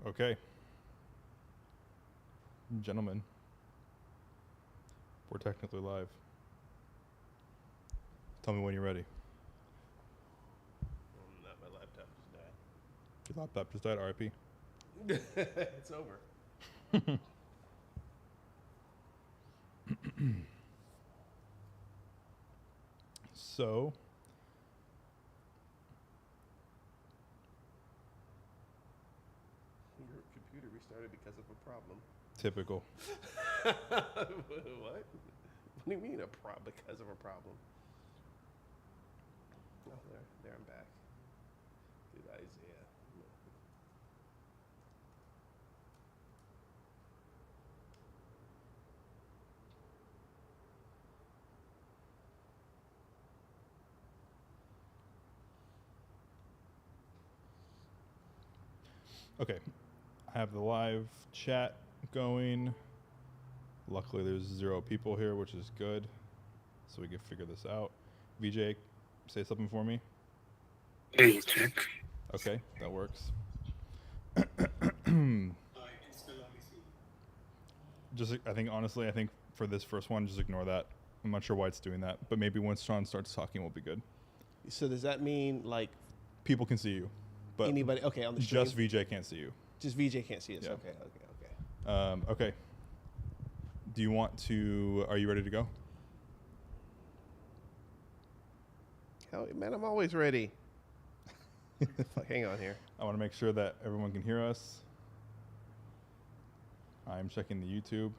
Okay. Gentlemen, we're technically live. Tell me when you're ready. My laptop just died. Your laptop just died, RIP. It's over. So, Your computer restarted because of a problem. typical. What? What do you mean because of a problem? Oh, there I'm back. Good Isaiah. Okay. I have the live chat going. Luckily, there's 0 people here, which is good. So we can figure this out. VJ, say something for me. Hey, check. Okay, that works. I think for this first one, just ignore that. I'm not sure why it's doing that, but maybe once Sean starts talking, we'll be good. So does that mean like People can see you, but anybody? Okay, on the stream. just VJ can't see you. Just VJ can't see us. Yeah. Okay. Okay. Do you want to? Are you ready to go? Hell, man, I'm always ready. Hang on here. I want to make sure that everyone can hear us. I'm checking the YouTube.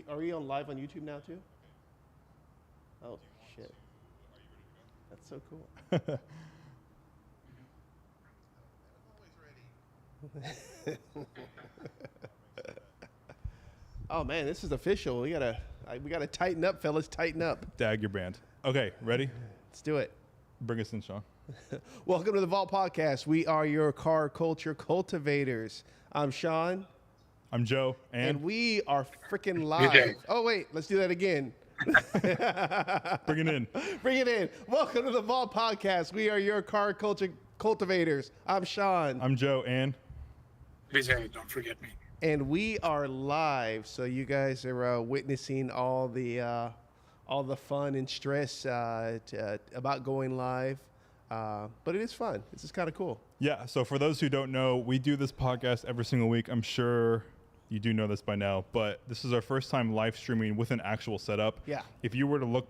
Are we on live on YouTube now too? Oh shit. That's so cool. Oh man, this is official. We gotta tighten up, fellas. Tighten up. Dag your band. Okay, ready? Let's do it. Bring us in, Sean. Welcome to the VALT Podcast. We are your car culture cultivators. I'm Sean, I'm Joe, and and we are freaking live. Okay. Oh wait, let's do that again. bring it in. Bring it in. Welcome to the VALT Podcast. We are your car culture cultivators. I'm Sean. I'm Joe, and Vijay, don't forget me. And we are live, so you guys are witnessing all the fun and stress about going live. But it is fun. This is kind of cool. yeah. So for those who don't know, we do this podcast every single week. I'm sure you do know this by now, but this is our first time live streaming with an actual setup. Yeah. If you were to look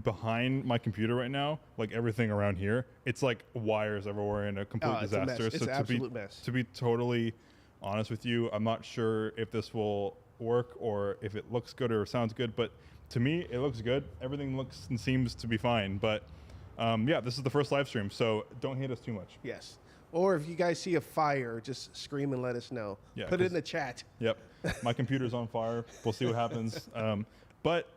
behind my computer right now, like everything around here, it's like wires everywhere and a complete It's a mess. disaster. It's an absolute mess. To be totally honest with you, I'm not sure if this will work or if it looks good or sounds good, but to me, it looks good. Everything looks and seems to be fine, but yeah, this is the first live stream, so don't hate us too much. Yes. Or if you guys see a fire, just scream and let us know. Yeah, Put it in the chat. Yep. My computer's on fire. We'll see what happens. But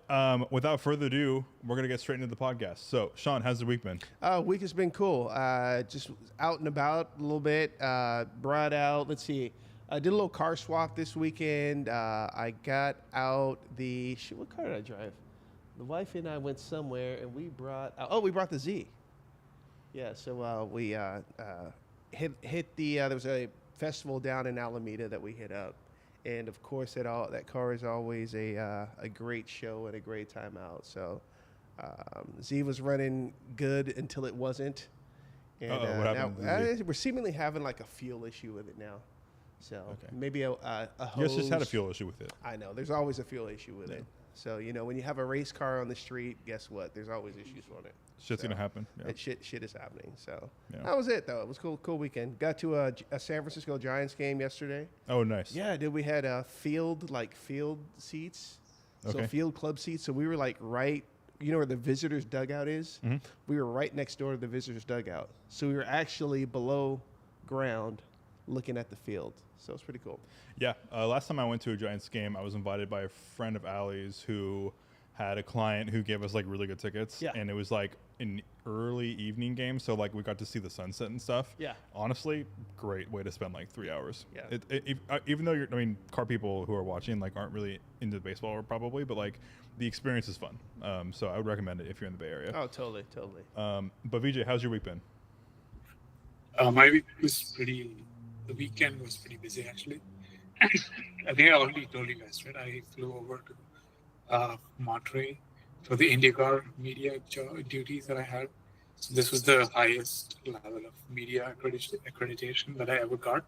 without further ado, we're going to get straight into the podcast. So, Sean, how's the week been? Week has been cool. Just out and about a little bit. Brought out, let's see. I did a little car swap this weekend. I got out what car did I drive? The wife and I went somewhere and we brought the Z. Yeah, so we hit there was a festival down in Alameda that we hit up. And of course, that car is always a great show and a great time out. So Z was running good until it wasn't. And what happened to now the Z? we're seemingly having like a fuel issue with it now. So Okay. maybe a hose. You guys just had a fuel issue with it. I know. There's always a fuel issue with it. So, when you have a race car on the street, guess what? There's always issues on it. Shit's So, going to happen. Yeah. That shit is happening. So Yeah. that was it, though. It was cool weekend. Got to a San Francisco Giants game yesterday. Oh, nice. Yeah, dude. We had field seats, so Okay. field club seats. So we were like right, where the visitors' dugout is. Mhm. We were right next door to the visitors' dugout. So we were actually below ground, looking at the field. So it's pretty cool. Yeah. Last time I went to a Giants game, I was invited by a friend of Allie's who had a client who gave us like really good tickets. Yeah. And it was like an early evening game. So like we got to see the sunset and stuff. Yeah. Honestly, great way to spend like 3 hours. Yeah. Even though car people who are watching like aren't really into baseball or probably, but like the experience is fun. So I would recommend it if you're in the Bay Area. Oh, totally. But VJ, how's your week been? My week was pretty the weekend was pretty busy actually. I think I already told you guys, right? I flew over to Monterey for the IndyCar media duties that I had. So this was the highest level of media accreditation that I ever got.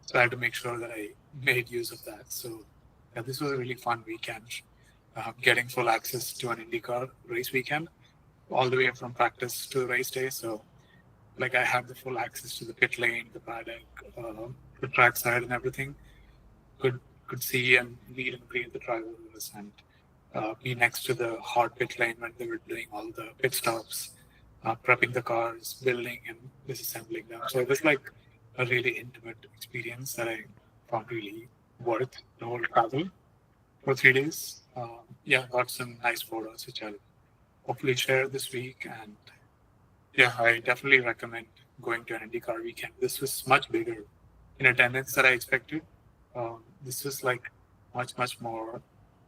So I had to make sure that I made use of that. So yeah, this was a really fun weekend, getting full access to an IndyCar race weekend, all the way from practice to race day. So like I had the full access to the pit lane, the paddock, the track side, and everything. Could could see and meet and greet the drivers and be next to the hard pit lane when they were doing all the pit stops, prepping the cars, building and disassembling them. So it was like a really intimate experience that I found really worth the whole travel for 3 days. Yeah, got some nice photos which I'll hopefully share this week. And yeah, I definitely recommend going to an IndyCar weekend. This was much bigger in attendance than I expected. This was like much more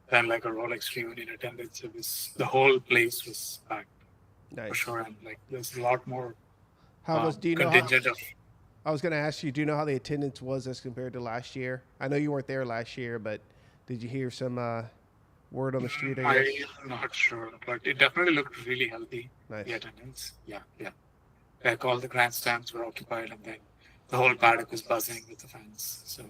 than like a Rolex reunion in attendance. It was the whole place was packed for Nice. sure, and like there's a lot more How was? Do you know? How, contingent of. I was going to ask you. Do you know how the attendance was as compared to last year? I know you weren't there last year, but did you hear some word on the street? I guess. I'm not sure, but it definitely looked really healthy. Nice. The attendance, yeah. Like all the grandstands were occupied, and then the whole paddock was buzzing with the fans. So,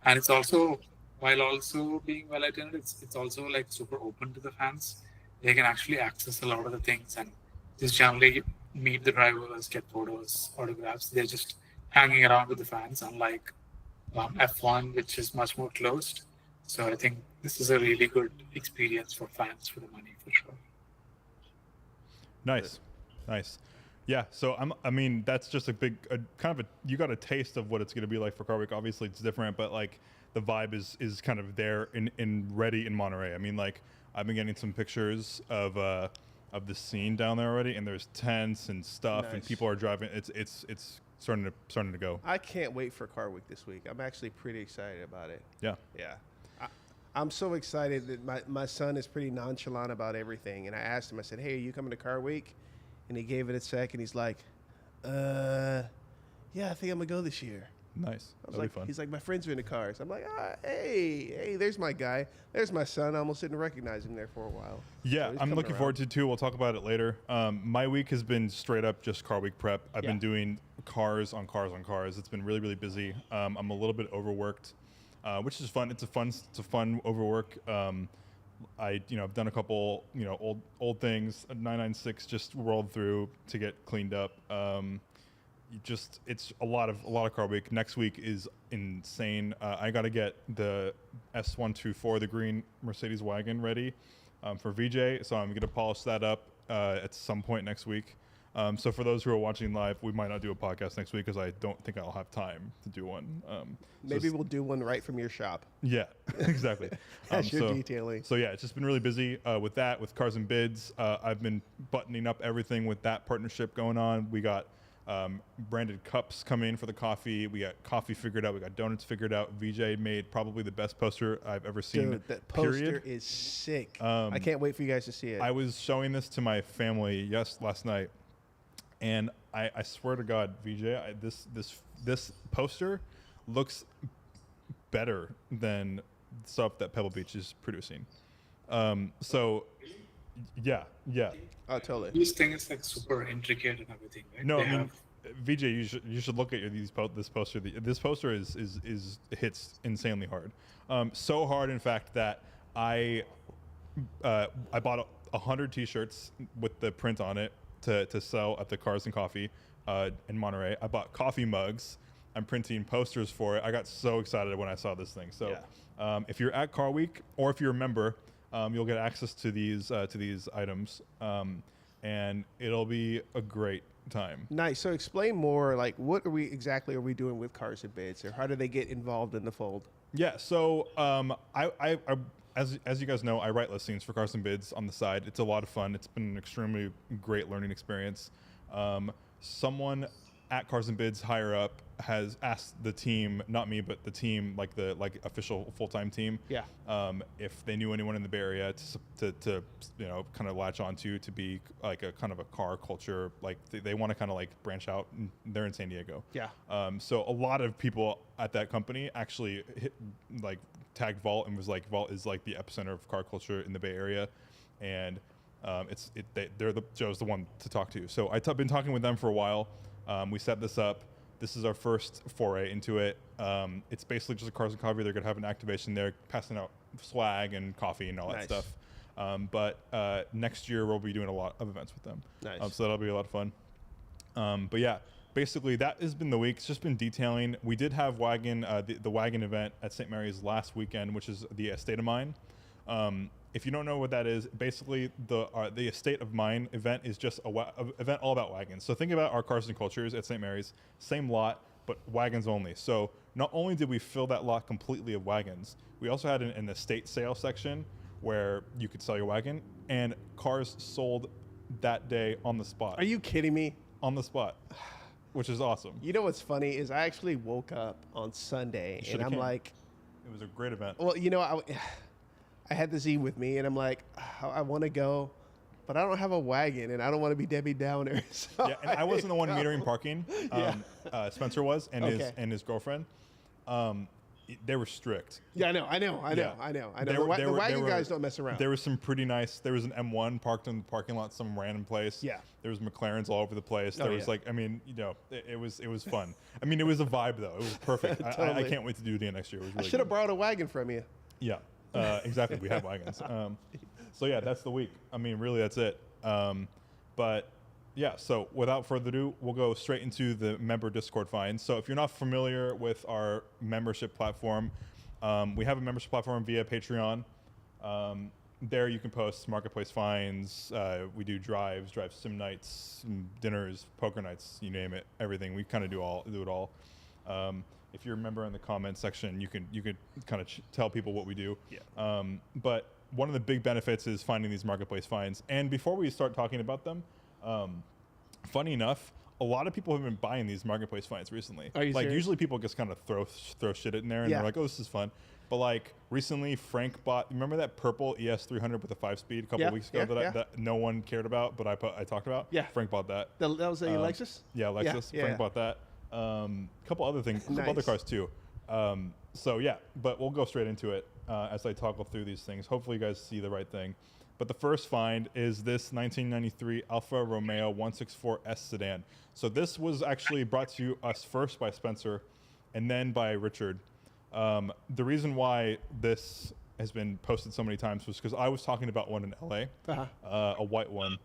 and it's also while also being well attended, it's also like super open to the fans. They can actually access a lot of the things and just generally meet the drivers, get photos, autographs. They're just hanging around with the fans, unlike F1, which is much more closed. So I think this is a really good experience for fans for the money for sure. Nice. Yeah, so I mean, that's just a big, you got a taste of what it's going to be like for Car Week. Obviously, it's different, but like the vibe is kind of there in ready in Monterey. I mean, like I've been getting some pictures of the scene down there already, and there's tents and stuff, and Nice. people are driving. It's starting to go. I can't wait for Car Week this week. I'm actually pretty excited about it. Yeah. Yeah. I'm so excited that my son is pretty nonchalant about everything. And I asked him, I said, hey, are you coming to Car Week? And he gave it a sec, and he's like, yeah, I think I'm going to go this year. Nice. I was That'll like, be fun. he's like, my friends are into cars. I'm like, hey, there's my guy. There's my son. I almost didn't recognize him there for a while. Yeah, So he's I'm coming looking around. forward to it too. We'll talk about it later. My week has been straight up just Car Week prep. I've been Yeah. doing cars on cars. It's been really busy. I'm a little bit overworked, which is fun. It's a fun overwork. I've done a couple old things. A 996 just rolled through to get cleaned up. It's a lot of Car Week. Next week is insane. I got to get the S124, the green Mercedes wagon, ready for VJ. So I'm going to polish that up at some point next week. So for those who are watching live, we might not do a podcast next week because I don't think I'll have time to do one. Maybe we'll do one right from your shop. Yeah, exactly. That's your detailing. So yeah, it's just been really busy with that, with Cars and Bids. I've been buttoning up everything with that partnership going on. We got branded cups coming for the coffee. We got coffee figured out. We got donuts figured out. VJ made probably the best poster I've ever seen. Dude, that poster period. is sick. I can't wait for you guys to see it. I was showing this to my family last night, and I swear to God, VJ, this poster looks better than stuff that Pebble Beach is producing. So yeah. Oh, totally. These things like super intricate and everything, right? No, They I mean, have- VJ, you should look at this poster. This poster is hits insanely hard. So hard, in fact, that I bought 100 T-shirts with the print on it to sell at the Cars and Coffee in Monterey. I bought coffee mugs. I'm printing posters for it. I got so excited when I saw this thing. So if you're at Car Week or if you're a member, you'll get access to these items, and it'll be a great time. Nice. So explain more, like what are we doing with Cars and Bids, or how do they get involved in the fold? Yeah. So I as you guys know, I write listings for Cars and Bids on the side. It's a lot of fun. It's been an extremely great learning experience. Someone at Cars and Bids higher up has asked the team, not me, but the team, like the official full-time team, Yeah. If they knew anyone in the Bay Area to kind of latch onto to be like a kind of a car culture, like they want to kind of like branch out. And they're in San Diego. Yeah. So a lot of people at that company actually tagged VALT and was like, VALT is like the epicenter of car culture in the Bay Area, and Joe's the one to talk to. So I've been talking with them for a while. We set this up. This is our first foray into it. It's basically just a Cars and Coffee. They're going to have an activation there, passing out swag and coffee and all that stuff. But next year, we'll be doing a lot of events with them. Nice. So that'll be a lot of fun. But yeah, basically, that has been the week. It's just been detailing. We did have the wagon event at St. Mary's last weekend, which is the Estate of Mine. If you don't know what that is, basically the Estate of Mine event is just a event all about wagons. So think about our Cars and Cultures at St. Mary's, same lot, but wagons only. So not only did we fill that lot completely of wagons, we also had an estate sale section where you could sell your wagon, and cars sold that day on the spot. Are you kidding me? On the spot, which is awesome. You know what's funny is I actually woke up on Sunday and I'm like, it was a great event. well, I had the Z with me, and I'm like, I want to go, but I don't have a wagon, and I don't want to be Debbie Downer. So yeah, and I wasn't the one metering parking. Spencer was, and his girlfriend. They were strict. Yeah, I know. The wagon guys don't mess around. There was some pretty nice. There was an M1 parked in the parking lot, some random place. Yeah. There was McLarens all over the place. There was it was fun. I mean, it was a vibe though. It was perfect. Totally. I can't wait to do it again next year. It was really I should have good. borrowed a wagon from you. Yeah. Exactly. We have wagons. So yeah, that's the week. I mean, really, that's it. But yeah, so without further ado, we'll go straight into the member Discord finds. So if you're not familiar with our membership platform, we have a membership platform via Patreon. There you can post marketplace finds. We do drive sim nights, dinners, poker nights, you name it, everything. We kind of do it all. If you're a member in the comment section, you could kind of tell people what we do. Yeah. But one of the big benefits is finding these marketplace finds. And before we start talking about them, funny enough, a lot of people have been buying these marketplace finds recently. Are you serious? Usually people just kind of throw shit in there and they're like, oh, this is fun. But like recently, Frank bought. Remember that purple ES300 with a 5-speed a couple of weeks ago that no one cared about, but I talked about. Yeah. Frank bought that. That was a Lexus. Yeah, Lexus. Yeah, Frank bought that. Couple other things, Nice. couple other cars too. So yeah, but we'll go straight into it as I toggle through these things. Hopefully you guys see the right thing. But the first find is this 1993 Alfa Romeo 164S sedan. So this was actually brought to us first by Spencer and then by Richard. The reason why this has been posted so many times was because I was talking about one in LA, a white one.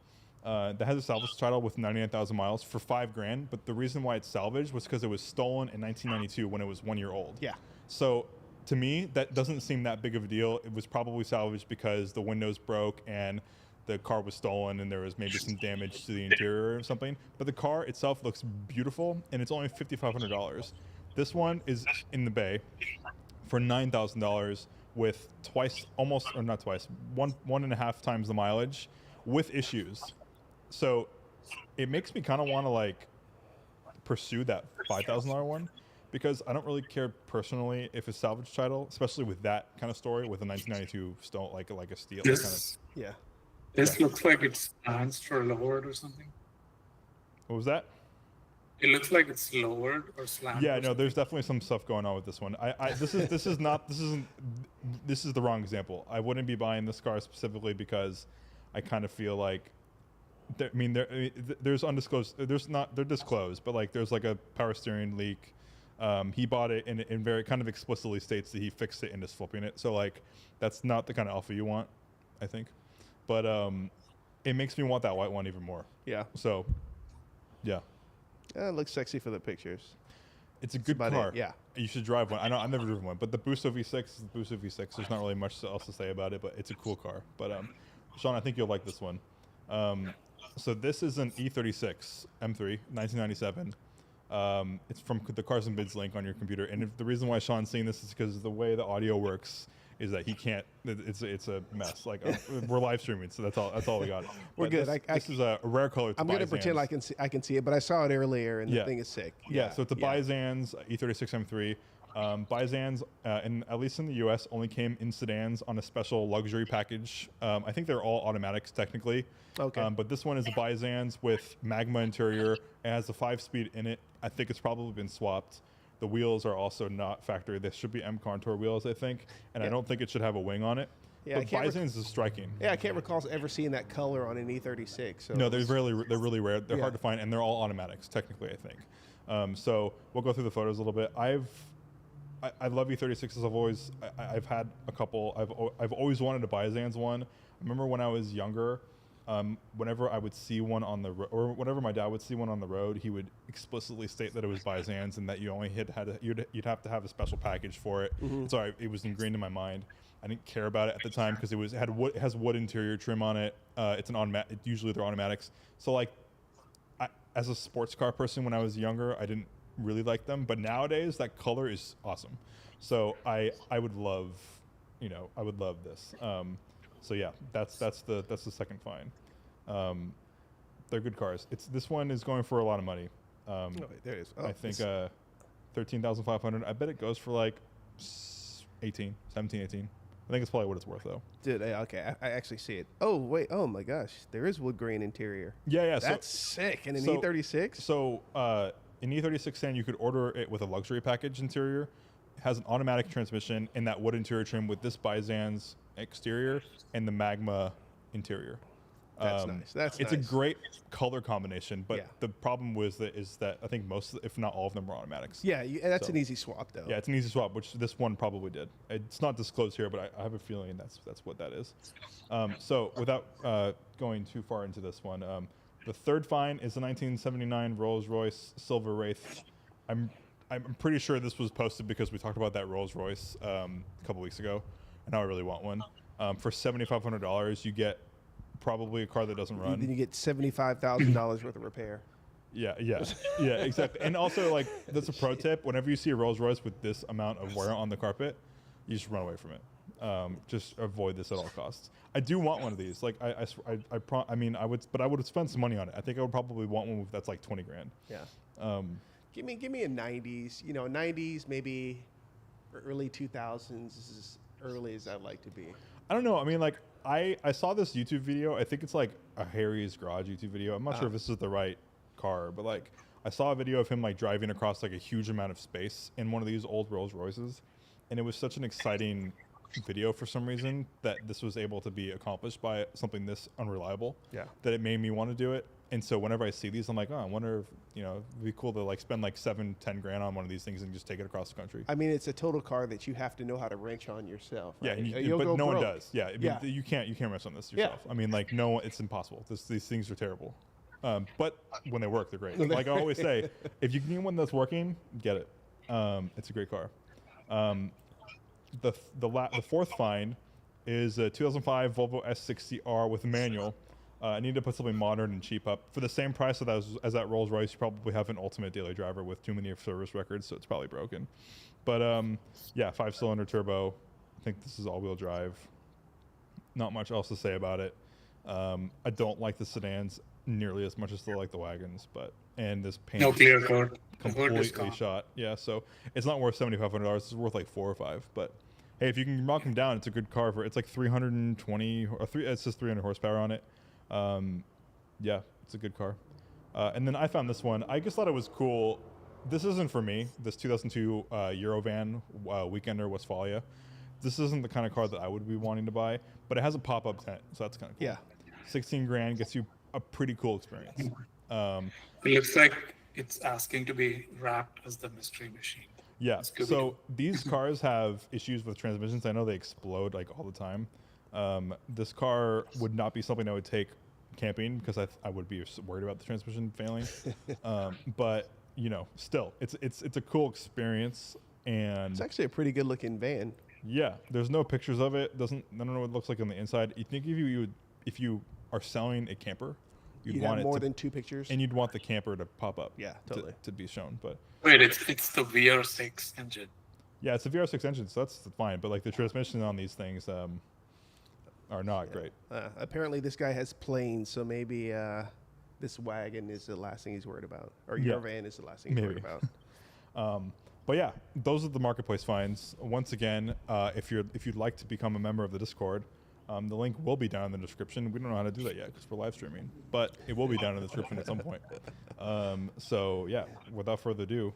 That has a salvage title with 99,000 miles for $5,000. But the reason why it's salvaged was because it was stolen in 1992 when it was 1 year old. Yeah. So to me, that doesn't seem that big of a deal. It was probably salvaged because the windows broke and the car was stolen and there was maybe some damage to the interior or something. But the car itself looks beautiful and it's only $5,500. This one is in the Bay for $9,000 with one and a half times the mileage with issues. So it makes me kind of want to like pursue that $5,000 one because I don't really care personally if it's salvage title, especially with that kind of story with a 1992 stone like a steel. This looks like it's enhanced or lowered or something. What was that? It looks like it's lowered or slammed. Yeah, no, there's definitely some stuff going on with this one. This is the wrong example. I wouldn't be buying this car specifically because I kind of feel like, there's undisclosed. They're disclosed, but like there's like a power steering leak. He bought it and very kind of explicitly states that he fixed it and is flipping it. So like that's not the kind of Alpha you want, I think. But it makes me want that white one even more. Yeah. So, yeah. It looks sexy for the pictures. It's a good car. Yeah. You should drive one. I've never driven one, but the Busto V6 is the Busto V6. There's not really much else to say about it, but it's a cool car. But Sean, I think you'll like this one. So this is an E36 M3, 1997. It's from the Cars and Bids link on your computer. And the reason why Sean's seeing this is because the way the audio works is that he can't. It's a mess. Like we're live streaming, so that's all we got. We're But good. This is a rare color. I'm gonna pretend I can see it, but I saw it earlier, and the thing is sick. Yeah, so it's a Byzan's E36 M3. Byzan's, at least in the U.S., only came in sedans on a special luxury package. I think they're all automatics technically. Okay. But this one is a Byzan's with Magma interior. It has a 5-speed in it. I think it's probably been swapped. The wheels are also not factory. They should be M Contour wheels, I think, and I don't think it should have a wing on it. Yeah, but Byzan's is striking. Yeah, I can't recall ever seeing that color on an E36. So no, they're really rare. They're hard to find, and they're all automatics technically, I think. So we'll go through the photos a little bit. I love E36s. I've had a couple. I've always wanted a Byzan's one. I remember when I was younger, whenever I would see one on the road, or whenever my dad would see one on the road, he would explicitly state that it was Byzan's and that you only you'd have to have a special package for it. Mm-hmm. So it was ingrained in my mind. I didn't care about it at the time because it has wood interior trim on it. It's an automatic. Usually they're automatics. So like, as a sports car person when I was younger, I didn't really like them, but nowadays that color is awesome. So I would love this. So yeah, that's the second find. They're good cars. This one is going for a lot of money. wait, there it is. I think 13,500. I bet it goes for like 17, 18. I think it's probably what it's worth though. Dude, okay, I actually see it. Oh wait, oh my gosh, there is wood grain interior. Yeah. That's sick. And an E36. So in E36 stand, you could order it with a luxury package interior. It has an automatic transmission and that wood interior trim with this Byzan's exterior and the Magma interior. That's nice. It's a great color combination, but Yeah. the problem is that I think most, if not all of them, are automatics. Yeah, that's an easy swap though. Yeah, it's an easy swap, which this one probably did. It's not disclosed here, but I have a feeling that's what that is. So without going too far into this one, the third find is a 1979 Rolls-Royce Silver Wraith. I'm pretty sure this was posted because we talked about that Rolls-Royce a couple weeks ago, and now I really want one. For $7,500, you get probably a car that doesn't run. Then you get $75,000 worth of repair. Yeah, exactly. And also, like, that's a pro tip. Whenever you see a Rolls Royce with this amount of wear on the carpet, you just run away from it. Just avoid this at all costs. I do want one of these. Like, I would spend some money on it. I think I would probably want one that's like 20 grand. Yeah. Give me a 90s. 90s, maybe early 2000s. This is as early as I'd like to be. I don't know. I mean, like, I saw this YouTube video. I think it's like a Harry's Garage YouTube video. I'm not sure if this is the right car, but like I saw a video of him like driving across like a huge amount of space in one of these old Rolls Royces, and it was such an exciting video for some reason that this was able to be accomplished by something this unreliable. Yeah. That it made me want to do it. And so whenever I see these, I'm like, oh, I wonder if, it'd be cool to like spend like 7-10 grand on one of these things and just take it across the country. I mean, it's a total car that you have to know how to wrench on yourself. Right? Yeah, but no one does. Yeah, I mean, Yeah. you can't wrench on this yourself. I mean, like, no, it's impossible. These things are terrible. But when they work, they're great. Like I always say, if you can get one that's working, get it. It's a great car. The fourth find is a 2005 Volvo S60R with a manual. I need to put something modern and cheap up. For the same price as that Rolls Royce, you probably have an ultimate daily driver with too many service records, so it's probably broken. But yeah, 5-cylinder turbo. I think this is all-wheel drive. Not much else to say about it. I don't like the sedans nearly as much as I like the wagons, and this paint No clear code. completely shot. Yeah, so it's not worth $7,500. It's worth like $4,000 or $5,000. But hey, if you can knock them down, it's a good car for. It's like 320 or it says 300 horsepower on it. Yeah, it's a good car. And then I found this one. I just thought it was cool. This isn't for me. This 2002 Eurovan Weekender Westfalia. This isn't the kind of car that I would be wanting to buy, but it has a pop-up tent, so that's kind of cool. Yeah. 16 grand gets you a pretty cool experience. It looks like it's asking to be wrapped as the Mystery Machine. Yeah. So these cars have issues with transmissions. I know they explode like all the time. This car would not be something I would take camping because I would be worried about the transmission failing. But still, it's a cool experience, and It's actually a pretty good looking van. yeah, there's no pictures of it. I don't know what it looks like on the inside. You think if you are selling a camper, You'd want have it more to, than 2 pictures. and you'd want the camper to pop up. Yeah, totally. to be shown, but. Wait, it's the VR6 engine. Yeah, it's a VR6 engine, so that's fine. But like the transmission on these things are not great. Apparently, this guy has planes, so maybe this wagon is the last thing he's worried about, or your van is the last thing he's worried about. But yeah, those are the marketplace finds. Once again, if you'd like to become a member of the Discord, the link will be down in the description. We don't know how to do that yet because we're live streaming, but it will be down in the description at some point. So yeah, without further ado,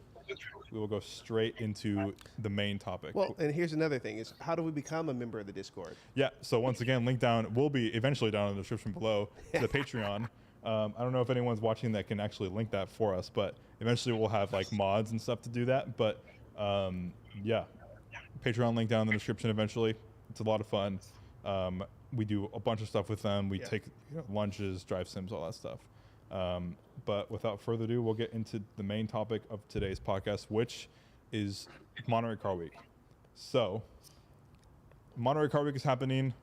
we will go straight into the main topic. Well, and here's another thing: is how do we become a member of the Discord? Yeah. So once again, link down will be eventually down in the description below to the Patreon. I don't know if anyone's watching that can actually link that for us, but eventually we'll have like mods and stuff to do that. But yeah, Patreon link down in the description eventually. It's a lot of fun. We do a bunch of stuff with them. We take lunches, drive sims, all that stuff. But without further ado, we'll get into the main topic of today's podcast, which is Monterey Car Week. So Monterey Car Week is happening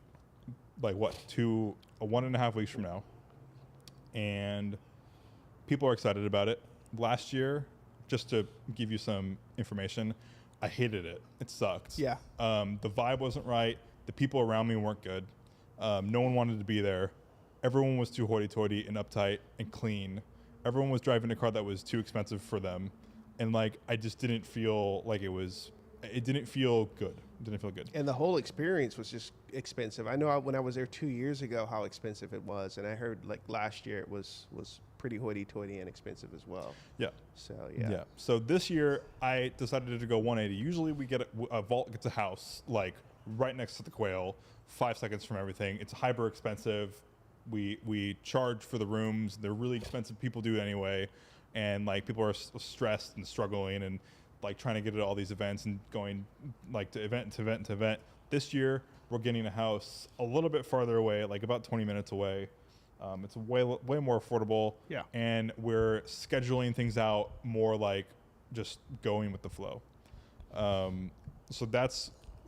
like 1.5 weeks from now. And people are excited about it. Last year, just to give you some information, I hated it. It sucked. Yeah. The vibe wasn't right. The people around me weren't good. No one wanted to be there. Everyone was too hoity-toity and uptight and clean. Everyone was driving a car that was too expensive for them. And like, I just didn't feel like it didn't feel good. It didn't feel good. And the whole experience was just expensive. I know when I was there 2 years ago how expensive it was, and I heard like last year it was pretty hoity-toity and expensive as well. Yeah. So yeah. Yeah. So this year I decided to go 180. Usually we get a Vault gets a house like right next to the Quail, 5 seconds from everything. It's hyper expensive. We charge for the rooms. They're really expensive. People do it anyway, and like people are stressed and struggling and like trying to get to all these events and going like to event to event to event. This year we're getting a house a little bit farther away, like about 20 minutes away. It's way more affordable. Yeah. And we're scheduling things out more like just going with the flow. So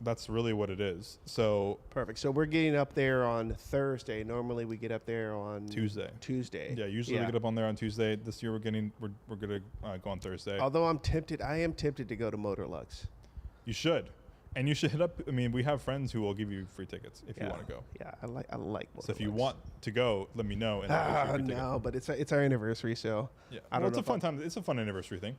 that's really what it is. So Perfect. So we're getting up there on Thursday. Normally we get up there on Tuesday. Yeah. Usually we get up on there on Tuesday. This year we're gonna go on Thursday. Although I am tempted to go to Motorlux. You should, and you should hit up. I mean, we have friends who will give you free tickets if you want to go. Yeah, I like Motorlux. So if you want to go, let me know. And I'll get you a free no, but it's our anniversary, so yeah, it's a fun time. It's a fun anniversary thing.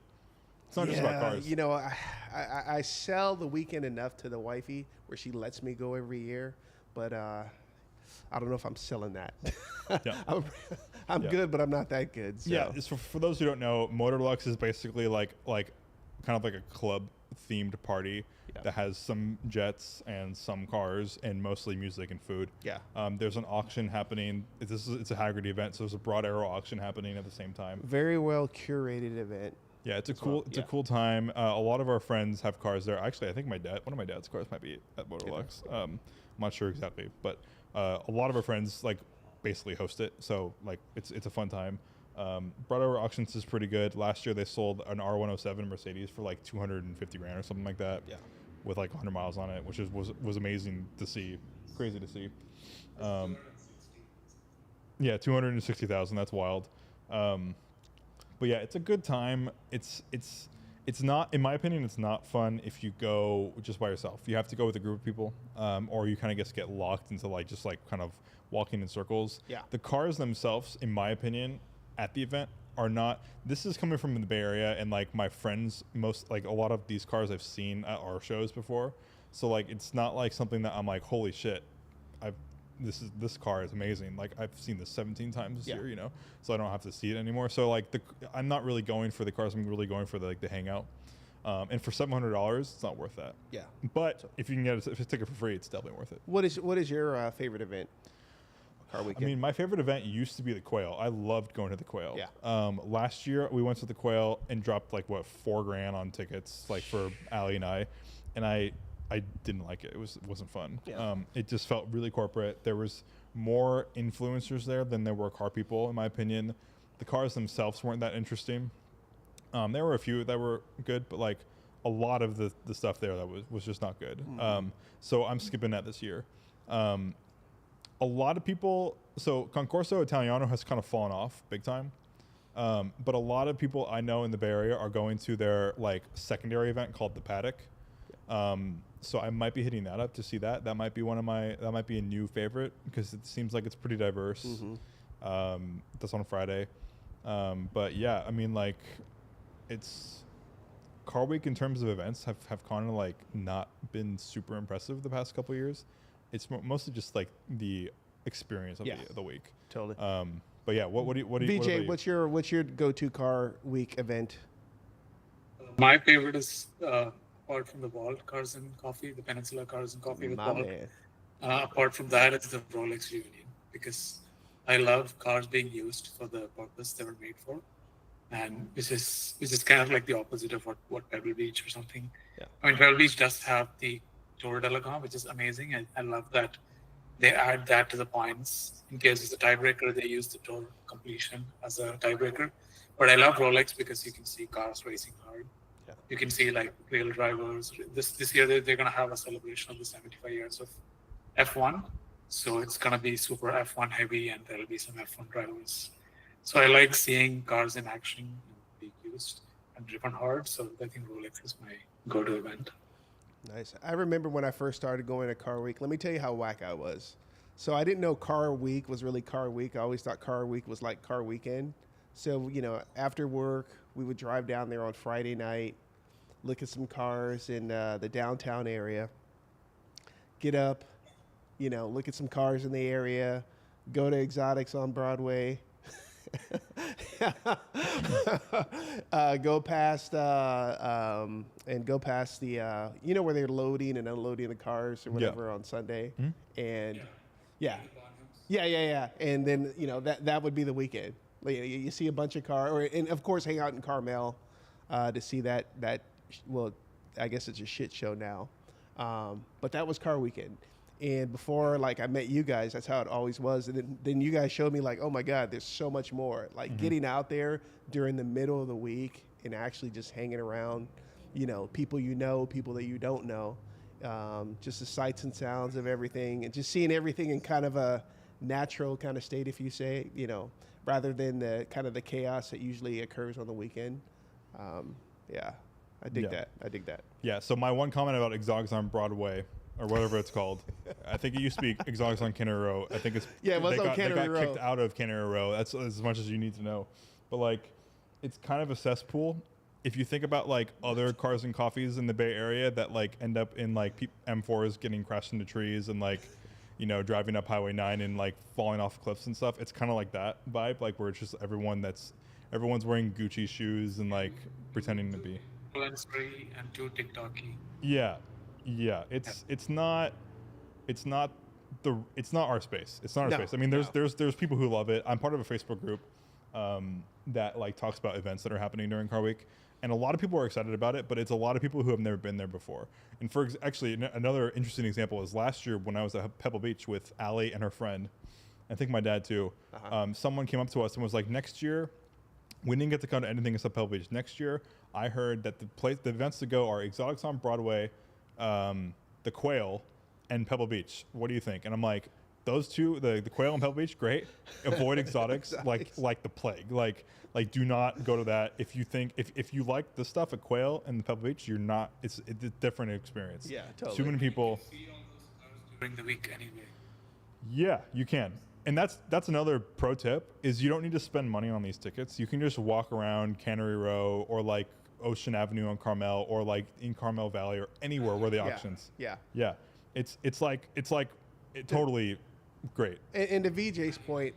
It's not just about cars. You know, I sell the weekend enough to the wifey where she lets me go every year, but I don't know if I'm selling that. Yeah. I'm good, but I'm not that good. So. Yeah. So for those who don't know, Motorlux is basically like kind of like a club themed party that has some jets and some cars and mostly music and food. Yeah. There's an auction happening. It's a Haggerty event, so there's a broad arrow auction happening at the same time. Very well curated event. Yeah, it's a cool time. A lot of our friends have cars there. Actually, I think one of my dad's cars might be at Motorlux. I'm not sure exactly, but a lot of our friends like basically host it. So like it's a fun time. Broad Arrow Auctions is pretty good. Last year they sold an R107 Mercedes for like 250 grand or something like that. Yeah. With like 100 miles on it, which was amazing to see. Crazy to see. Yeah, 260,000. That's wild. But yeah, it's a good time. It's not, in my opinion, it's not fun if you go just by yourself. You have to go with a group of people, or you kind of just get locked into like just like kind of walking in circles. Yeah. The cars themselves, in my opinion, at the event are not. This is coming from the Bay Area, and like my friends, a lot of these cars I've seen at our shows before. So like it's not like something that I'm like, holy shit, this car is amazing. Like I've seen this 17 times this year, you know, so I don't have to see it anymore. So like I'm not really going for the cars. I'm really going for the hangout. And for $700, it's not worth that. Yeah. But if you can get a ticket for free, it's definitely worth it. What is your favorite event? Car weekend. I mean, my favorite event used to be the Quail. I loved going to the Quail. Yeah. Last year we went to the Quail and dropped like $4 grand on tickets, like for Allie and I didn't like it. It wasn't fun. Yeah. It just felt really corporate. There was more influencers there than there were car people, in my opinion. The cars themselves weren't that interesting. There were a few that were good, but like a lot of the stuff there that was just not good. So I'm skipping that this year. A lot of people, so Concorso Italiano has kind of fallen off big time. But a lot of people I know in the Bay Area are going to their like secondary event called the Paddock. So I might be hitting that up to see that. That might be that might be a new favorite because it seems like it's pretty diverse. That's on Friday. But yeah, I mean, like, it's Car Week in terms of events have kind of like not been super impressive the past couple of years. It's mostly just like the experience of the week. Totally. But yeah, what do you VJ, what's your go-to Car Week event? My favorite is apart from the VALT Cars and Coffee, the Peninsula Cars and Coffee with My VALT. man. Apart from that, it's the Rolex reunion because I love cars being used for the purpose they were made for, and which is kind of like the opposite of what Pebble Beach or something. Yeah. I mean, Pebble Beach does have the Tour de la Gom, which is amazing. I love that they add that to the points in case it's a tiebreaker. They use the Tour completion as a tiebreaker. But I love Rolex because you can see cars racing hard. Yeah. You can see like real drivers. This year they're going to have a celebration of the 75 years of F1. So it's going to be super F1 heavy and there'll be some F1 drivers. So I like seeing cars in action and being used and driven hard. So I think Rolex is my go-to event. Nice. I remember when I first started going to Car Week. Let me tell you how whack I was. So I didn't know Car Week was really Car Week. I always thought Car Week was like Car Weekend. So, you know, after work, we would drive down there on Friday night, look at some cars in the downtown area, get up, you know, look at some cars in the area, go to Exotics on Broadway, go past the, you know, where they're loading and unloading the cars or whatever on Sunday. And yeah. And then, you know, that would be the weekend. You see a bunch of cars, and of course hang out in Carmel to see that, well, I guess it's a shit show now. But that was Car Weekend. And before, like, I met you guys, that's how it always was. And then you guys showed me, like, oh, my God, there's so much more. Like, getting out there during the middle of the week and actually just hanging around, you know, people that you don't know, just the sights and sounds of everything, and just seeing everything in kind of a natural kind of state, if you say, you know, rather than the kind of the chaos that usually occurs on the weekend. Yeah, I dig that. Yeah, so my one comment about Exotics on Broadway, or whatever it's called, I think it used to be Exotics on Cannery Row. I think it's it was on Cannery Row. They got kicked out of Cannery Row. That's as much as you need to know. But like, it's kind of a cesspool. If you think about like other cars and coffees in the Bay Area that like end up in like M4s getting crashed into trees and like, you know, driving up Highway 9 and like falling off cliffs and stuff, it's kind of like that vibe, like where it's just everyone's wearing Gucci shoes and like pretending to be. And too TikTok-y. Yeah. It's not our space. It's not our space. I mean, there's people who love it. I'm part of a Facebook group that like talks about events that are happening during Car Week, and a lot of people are excited about it, but it's a lot of people who have never been there before. And actually, another interesting example is last year when I was at Pebble Beach with Allie and her friend, I think my dad too. Someone came up to us and was like, next year, we didn't get to come to anything except Pebble Beach. Next year, I heard that the events to go are Exotics on Broadway, the Quail, and Pebble Beach. What do you think? And I'm like, those two, the Quail and Pebble Beach, great. Avoid Exotics like the plague. Like do not go to that. If you think if you like the stuff at Quail and the Pebble Beach, you're not. It's a different experience. Yeah, totally. Too many people. During the week anyway. Yeah, you can. And that's another pro tip is you don't need to spend money on these tickets. You can just walk around Cannery Row or like Ocean Avenue on Carmel or like in Carmel Valley or anywhere where the auctions. Yeah. It's totally great. And to VJ's point,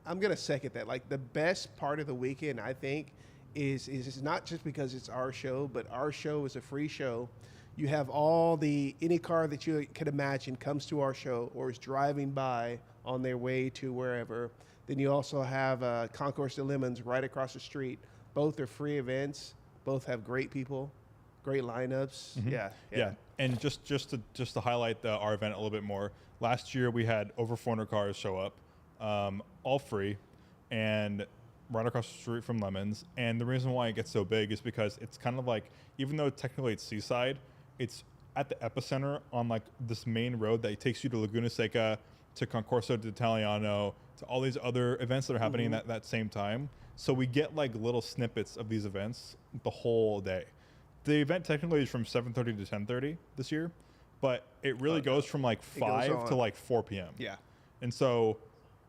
I'm gonna second that. Like the best part of the weekend, I think, is not just because it's our show, but our show is a free show. You have any car that you could imagine comes to our show or is driving by on their way to wherever. Then you also have Concours de Lemons right across the street. Both are free events. Both have great people, great lineups. Mm-hmm. Yeah. And just to highlight our event a little bit more, last year we had over 400 cars show up, all free, and right across the street from Lemons. And the reason why it gets so big is because it's kind of like, even though technically it's seaside, it's at the epicenter on like this main road that takes you to Laguna Seca, to Concorso d'Italiano, to all these other events that are happening at that same time. So we get like little snippets of these events the whole day. the event technically is from 7:30 to 10:30 this year, but it really goes from like 5 to like 4 p.m. Yeah. And so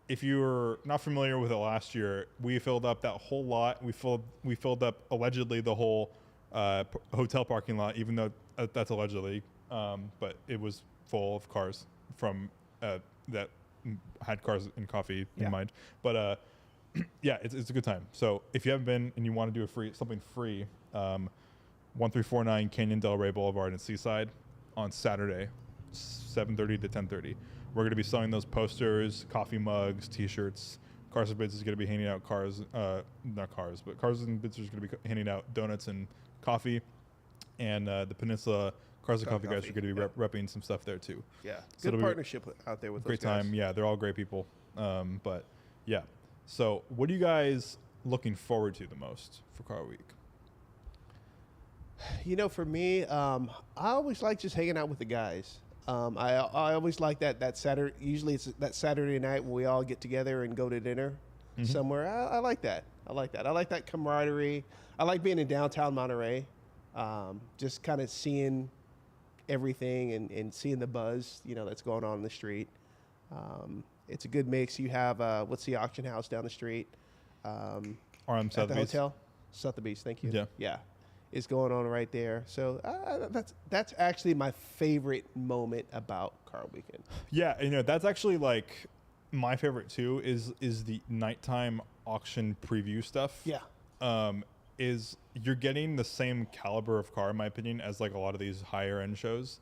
if you're not familiar with it last year, we filled up that whole lot. We filled up allegedly the whole hotel parking lot, even though that's allegedly, but it was full of cars from that had cars and coffee in mind. But yeah, it's a good time. So if you haven't been and you want to do something free, 1349 Canyon Del Rey Boulevard in Seaside on Saturday, 7:30 to 10:30. We're going to be selling those posters, coffee mugs, T-shirts. Cars and Bids is going to be handing out Cars and Bids is going to be handing out donuts and coffee. And the Peninsula Cars and Coffee guys are going to be repping some stuff there too. Yeah, so good partnership out there with those great guys. time. Yeah, they're all great people. But yeah, so what are you guys looking forward to the most for Car Week? You know, for me, I always like just hanging out with the guys. I always like that Saturday. Usually it's that Saturday night when we all get together and go to dinner somewhere. I like that. I like that camaraderie. I like being in downtown Monterey, just kind of seeing everything and seeing the buzz, that's going on in the street. It's a good mix. You have what's the auction house down the street? RM at the Sotheby's. hotel. Sotheby's, thank you. Yeah. It's going on right there. So that's actually my favorite moment about Car Weekend. Yeah, that's actually like my favorite too. Is the nighttime auction preview stuff. Yeah. Is you're getting the same caliber of car, in my opinion, as like a lot of these higher end shows,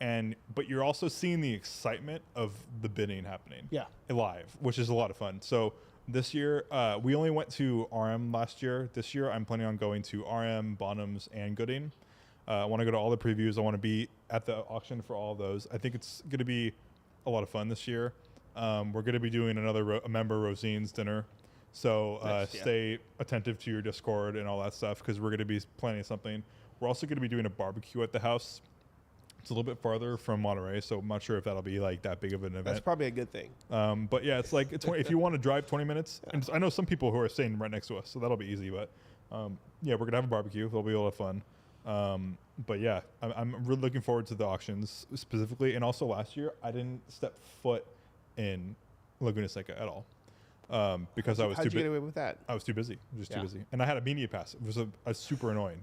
but you're also seeing the excitement of the bidding happening. Yeah. Live, which is a lot of fun. So this year, we only went to RM last year. This year, I'm planning on going to RM, Bonhams, and Gooding. I want to go to all the previews. I want to be at the auction for all of those. I think it's going to be a lot of fun this year. We're going to be doing another member Rosine's dinner. So stay attentive to your Discord and all that stuff because we're going to be planning something. We're also going to be doing a barbecue at the house. It's a little bit farther from Monterey, so I'm not sure if that'll be like that big of an event. That's probably a good thing. But yeah, it's like if you want to drive 20 minutes, and I know some people who are staying right next to us, so that'll be easy. But yeah, we're gonna have a barbecue. It'll be a lot of fun. But yeah, I'm really looking forward to the auctions specifically. And also last year, I didn't step foot in Laguna Seca at all because I was too busy. How'd you get away with that? I was too busy, just too busy, and I had a media pass. It was a super annoying.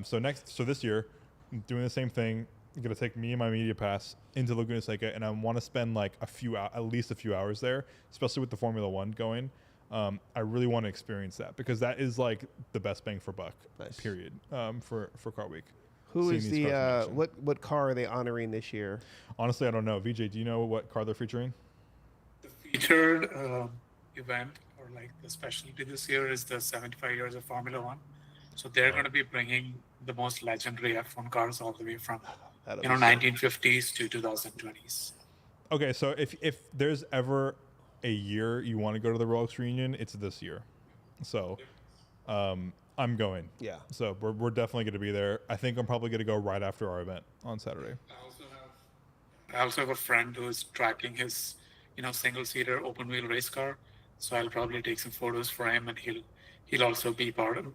So this year, I'm doing the same thing. I'm gonna take me and my media pass into Laguna Seca, and I want to spend like at least a few hours there, especially with the Formula One going. I really want to experience that because that is like the best bang for buck. Nice. Period. For Car Week. Who is the what car are they honoring this year? Honestly, I don't know. VJ, do you know what car they're featuring? The featured event or like the specialty this year is the 75 years of Formula One. So they're going to be bringing the most legendary F1 cars all the way from 1950s to 2020s. Okay, so if there's ever a year you want to go to the Rolex reunion, it's this year. So I'm going. Yeah. So we're definitely going to be there. I think I'm probably going to go right after our event on Saturday. I also have a friend who is tracking his single-seater open-wheel race car. So I'll probably take some photos for him, and he'll also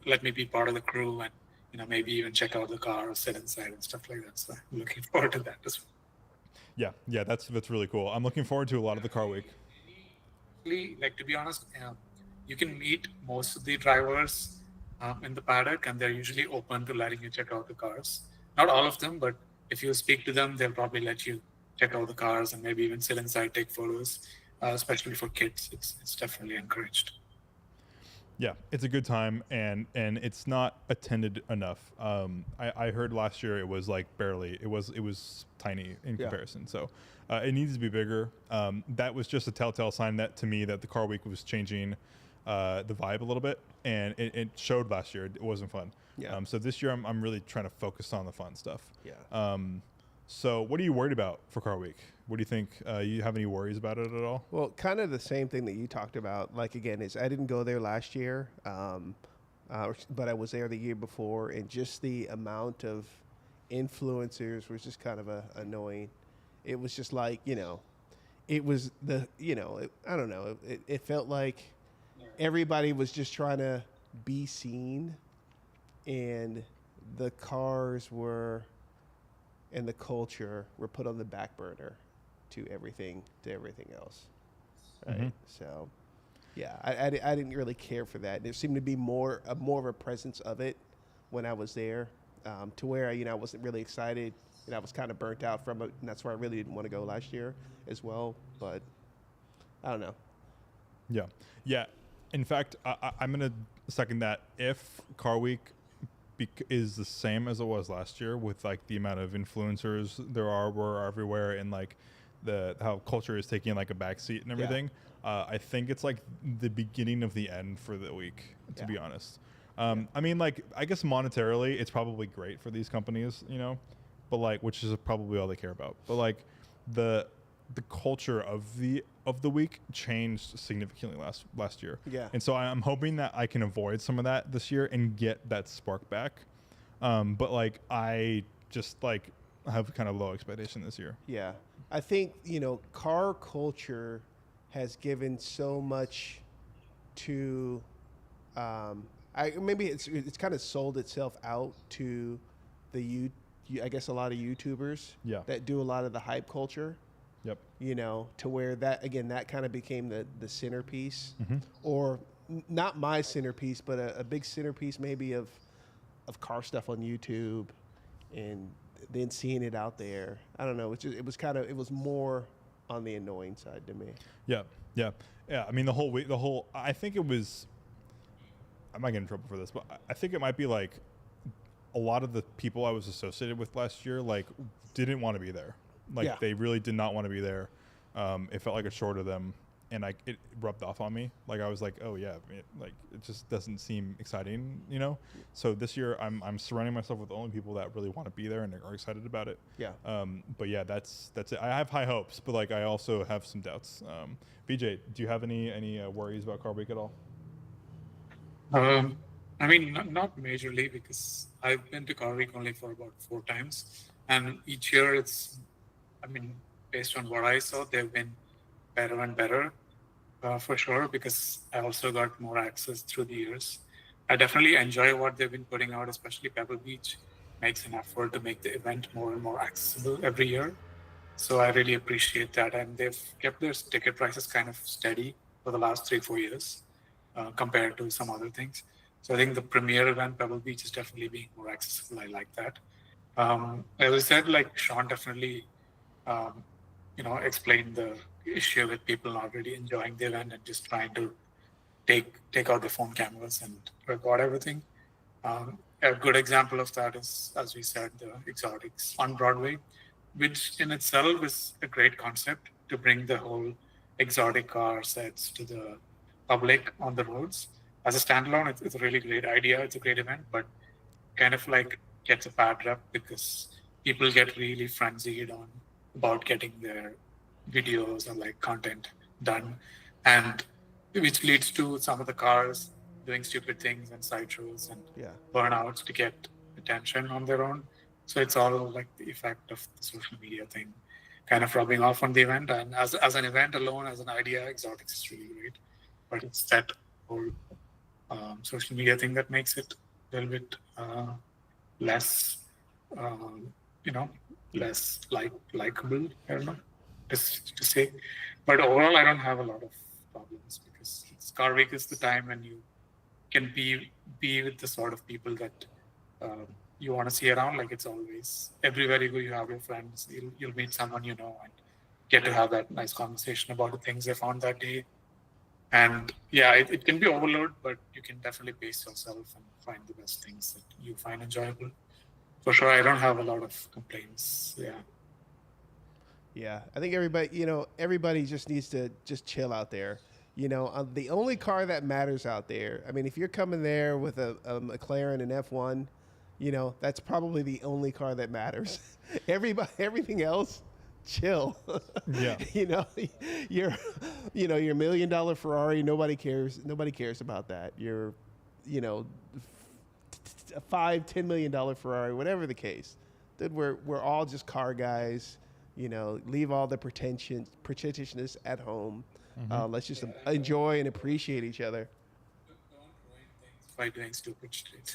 let me be part of the crew and maybe even check out the car or sit inside and stuff like that. So I'm looking forward to that as well. Yeah, that's really cool. I'm looking forward to a lot of the Car Week. Like, to be honest, you can meet most of the drivers in the paddock, and they're usually open to letting you check out the cars. Not all of them, but if you speak to them, they'll probably let you check out the cars and maybe even sit inside, take photos. Especially for kids, it's definitely encouraged. Yeah, it's a good time, and it's not attended enough. I heard last year it was like barely. It was tiny in comparison. So it needs to be bigger. That was just a telltale sign to me that the Car Week was changing the vibe a little bit, and it showed last year. It wasn't fun. Yeah. So this year I'm really trying to focus on the fun stuff. Yeah. So what are you worried about for Car Week? What do you think? You have any worries about it at all? Well, kind of the same thing that you talked about. Like, again, I didn't go there last year, but I was there the year before, and just the amount of influencers was just kind of annoying. It was just like, it was I don't know. It felt like everybody was just trying to be seen, and the cars were and the culture were put on the back burner to everything else, right? Mm-hmm. So, yeah, I didn't really care for that. There seemed to be more of a presence of it when I was there, to where I wasn't really excited, and I was kind of burnt out from it, and that's why I really didn't want to go last year as well. But I don't know. Yeah. Yeah. In fact, I'm going to second that. If Car Week is the same as it was last year, with like the amount of influencers were everywhere, and like how culture is taking like a backseat and everything, I think it's like the beginning of the end for the week, to be honest. I mean, like, I guess monetarily, it's probably great for these companies, but like, which is probably all they care about. But like, the culture of the week changed significantly last year. Yeah. And so I'm hoping that I can avoid some of that this year and get that spark back. But like, I just like have kind of low expectation this year. Yeah. I think, car culture has given so much to, maybe it's kind of sold itself out to I guess a lot of YouTubers that do a lot of the hype culture. Yep. To where that kind of became the centerpiece, Mm-hmm. or not my centerpiece, but a big centerpiece maybe of car stuff on YouTube, and then seeing it out there. I don't know. It was more on the annoying side to me. Yeah. I mean, I think it was. I might get in trouble for this, but I think it might be like a lot of the people I was associated with last year, like, didn't want to be there. Like, they really did not want to be there. It felt like a chore to them, and it rubbed off on me. Like, I was like, oh yeah, it just doesn't seem exciting, So this year, I'm surrounding myself with only people that really want to be there and are excited about it. Yeah. But yeah, that's it. I have high hopes, but like, I also have some doubts. BJ, do you have any worries about Car Week at all? I mean, not majorly, because I've been to Car Week only for about 4 times, and each year based on what I saw, they've been better and better, for sure, because I also got more access through the years. I definitely enjoy what they've been putting out, especially Pebble Beach makes an effort to make the event more and more accessible every year. So I really appreciate that. And they've kept their ticket prices kind of steady for the last 3-4 years, compared to some other things. So I think the premier event, Pebble Beach, is definitely being more accessible. I like that. As I said, like, Sean definitely explained the issue with people not really enjoying the event and just trying to take out their phone cameras and record everything. A good example of that is, as we said, the exotics on Broadway, which in itself is a great concept to bring the whole exotic car sets to the public on the roads. As a standalone, it's a really great idea. It's a great event, but kind of like gets a bad rep because people get really frenzied about getting their videos or like content done, and which leads to some of the cars doing stupid things and sideshows and burnouts to get attention on their own. So it's all like the effect of the social media thing kind of rubbing off on the event. And as an event alone, as an idea, exotics is really great, but it's that whole social media thing that makes it a little bit less less likable, I don't know, just to say. But overall, I don't have a lot of problems, because Car Week is the time when you can be with the sort of people that you want to see around. Like, it's always, everywhere you go, you have your friends, you'll meet someone and get to have that nice conversation about the things they found that day. And yeah, it can be overload, but you can definitely pace yourself and find the best things that you find enjoyable. For sure, I don't have a lot of complaints. Yeah, I think everybody just needs to just chill out there. The only car that matters out there, I mean, if you're coming there with a McLaren and F1, that's probably the only car that matters. Everything else, chill. Yeah. Your $1 million Ferrari, nobody cares about that. Your a $5-10 million Ferrari, whatever the case. Dude, we're all just car guys. Leave all the pretentiousness at home. Mm-hmm. Let's just enjoy and appreciate each other. Don't ruin things by doing stupid shit.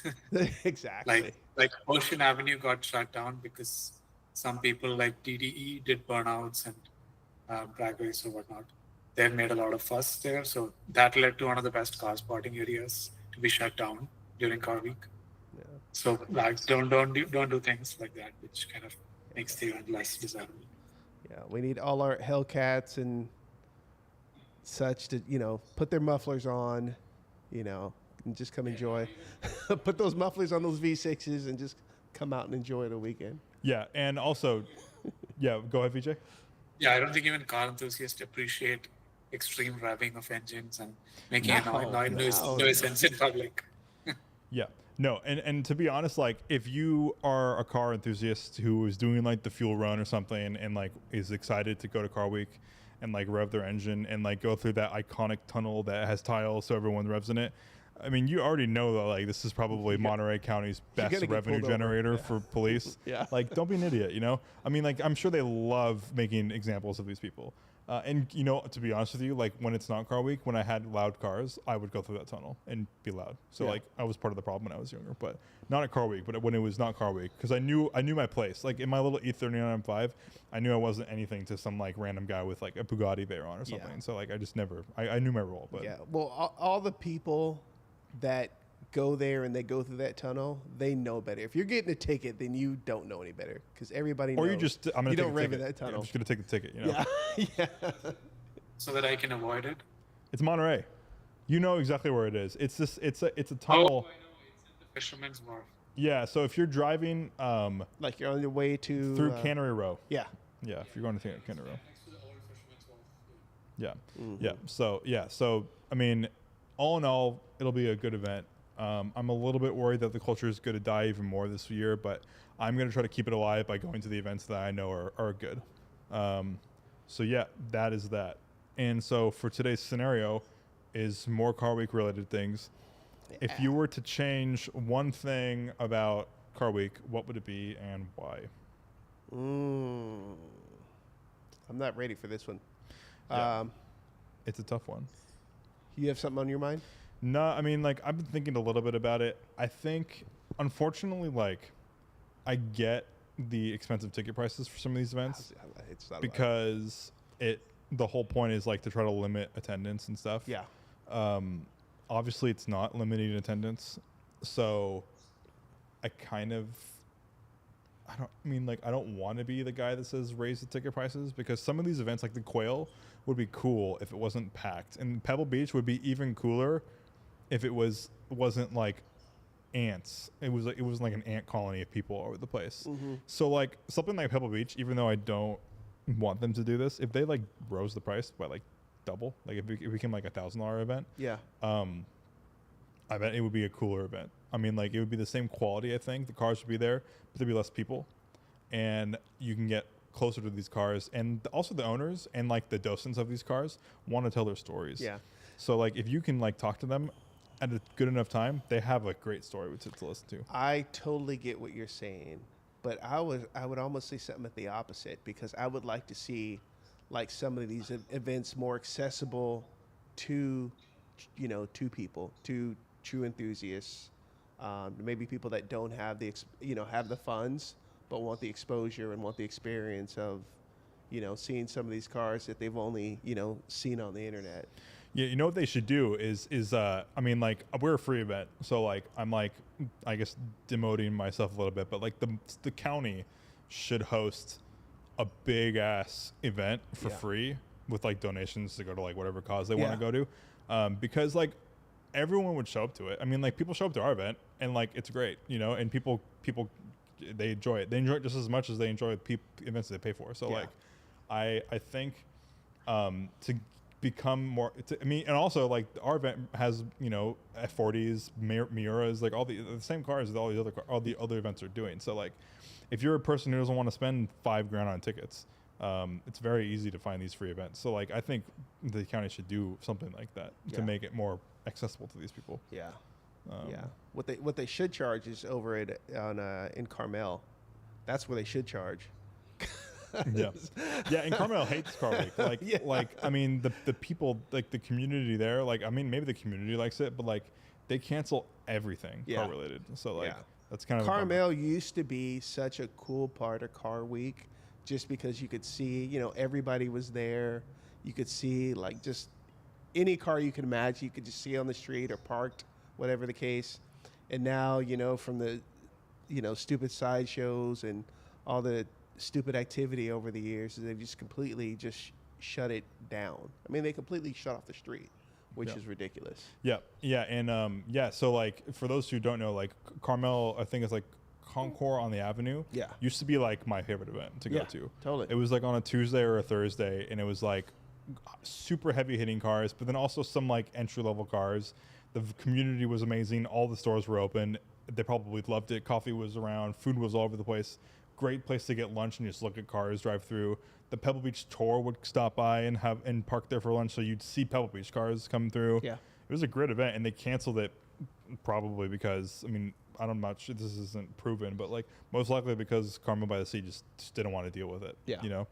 Exactly. Like Ocean Avenue got shut down because some people like DDE did burnouts and drag race or whatnot. They made a lot of fuss there, so that led to one of the best car spotting areas to be shut down during car week. Yeah. So like don't do things like that, which kind of makes the event less desirable. Yeah, we need all our Hellcats and such to, put their mufflers on, and just come enjoy. Put those mufflers on those V6s and just come out and enjoy the weekend. Yeah, and also, yeah, go ahead, VJ. Yeah, I don't think even car enthusiasts appreciate extreme revving of engines and making a noise in public. Yeah. No, and to be honest, like if you are a car enthusiast who is doing like the fuel run or something and like is excited to go to Car Week and like rev their engine and like go through that iconic tunnel that has tiles so everyone revs in it, I mean, you already know that like this is probably Monterey County's best revenue generator for police. Yeah. Like, don't be an idiot, I mean, like, I'm sure they love making examples of these people. And to be honest with you, like when it's not Car Week, when I had loud cars, I would go through that tunnel and be loud. So like I was part of the problem when I was younger, but not at Car Week, but when it was not Car Week, because I knew my place. Like in my little E39 M5, I knew I wasn't anything to some like random guy with like a Bugatti there on or something. Yeah. So like I just never, I knew my role. But yeah, well, all the people that go there and they go through that tunnel, they know better. If you're getting a ticket, then you don't know any better because everybody knows. Or you just, I'm going to take a ticket. That tunnel. Yeah, I'm just going to take the ticket, Yeah. Yeah. So that I can avoid it. It's Monterey. You know exactly where it is. It's this. It's a tunnel. Oh, I know. It's in the Fisherman's Wharf. Yeah. So if you're driving, like you're on your way to through Cannery Row. Yeah. Yeah. If you're going to Cannery Row. Next to the old Fisherman's Wharf. Yeah. Mm-hmm. Yeah. So I mean, all in all, it'll be a good event. I'm a little bit worried that the culture is going to die even more this year, but I'm going to try to keep it alive by going to the events that I know are good. So yeah, that is that. And so for today's scenario is more Car Week related things. Yeah. If you were to change one thing about Car Week, what would it be and why? I'm not ready for this one. Yeah. It's a tough one. You have something on your mind? No, I mean, like, I've been thinking a little bit about it. I think, unfortunately, like, I get the expensive ticket prices for some of these events because the whole point is, like, to try to limit attendance and stuff. Yeah. Obviously, it's not limiting attendance. So I don't want to be the guy that says raise the ticket prices because some of these events, like the Quail, would be cool if it wasn't packed. And Pebble Beach would be even cooler if it wasn't like ants. It was like an ant colony of people all over the place. Mm-hmm. So like something like Pebble Beach, even though I don't want them to do this, if they like rose the price by like double, like if it became like $1,000 event, yeah, I bet it would be a cooler event. I mean, like it would be the same quality. I think the cars would be there, but there'd be less people, and you can get closer to these cars, and also the owners and like the docents of these cars want to tell their stories. Yeah. So like if you can like talk to them at a good enough time, they have a great story to listen to. I totally get what you're saying, but I would almost say something at the opposite because I would like to see like some of these events more accessible to people, to true enthusiasts, maybe people that don't have have the funds but want the exposure and want the experience of seeing some of these cars that they've only seen on the internet. Yeah, you know what they should do is I mean, like, we're a free event, so like I'm like, I guess demoting myself a little bit, but like the county should host a big ass event for free with like donations to go to like whatever cause they want to go to, because like everyone would show up to it. I mean, like people show up to our event and like it's great, and people they enjoy it. They enjoy it just as much as they enjoy events they pay for. So like I think to become more and also like our event has F40s, Miuras, like all the same cars that all the other events are doing. So like if you're a person who doesn't want to spend $5,000 on tickets, it's very easy to find these free events. So like I think the county should do something like that to make it more accessible to these people. Yeah. What they should charge is over in Carmel. That's where they should charge. And Carmel hates Car Week. Like I mean the people, like the community there, like I mean maybe the community likes it, but like they cancel everything car related. So like that's kind of Carmel used to be such a cool part of Car Week, just because you could see, you know, everybody was there. You could see like just any car you can imagine. You could just see on the street or parked, whatever the case. And now, you know, from the, you know, stupid sideshows and all the stupid activity over the years, they've just completely just shut it down. I mean, they completely shut off the street, which is ridiculous. Yeah. And so like for those who don't know, like Carmel, I think it's like Concours on the Avenue. Yeah. Used to be like my favorite event to go to. Totally. It was like on a Tuesday or a Thursday, and it was like super heavy hitting cars, but then also some like entry level cars. The community was amazing. All the stores were open. They probably loved it. Coffee was around. Food was all over the place. Great place to get lunch and just look at cars, drive through. The Pebble Beach tour would stop by and park there for lunch, so you'd see Pebble Beach cars come through. Yeah, it was a great event, and they canceled it probably because, I mean, I'm not sure, this isn't proven, but like most likely because Carmel by the Sea just didn't want to deal with it. Yeah, you know,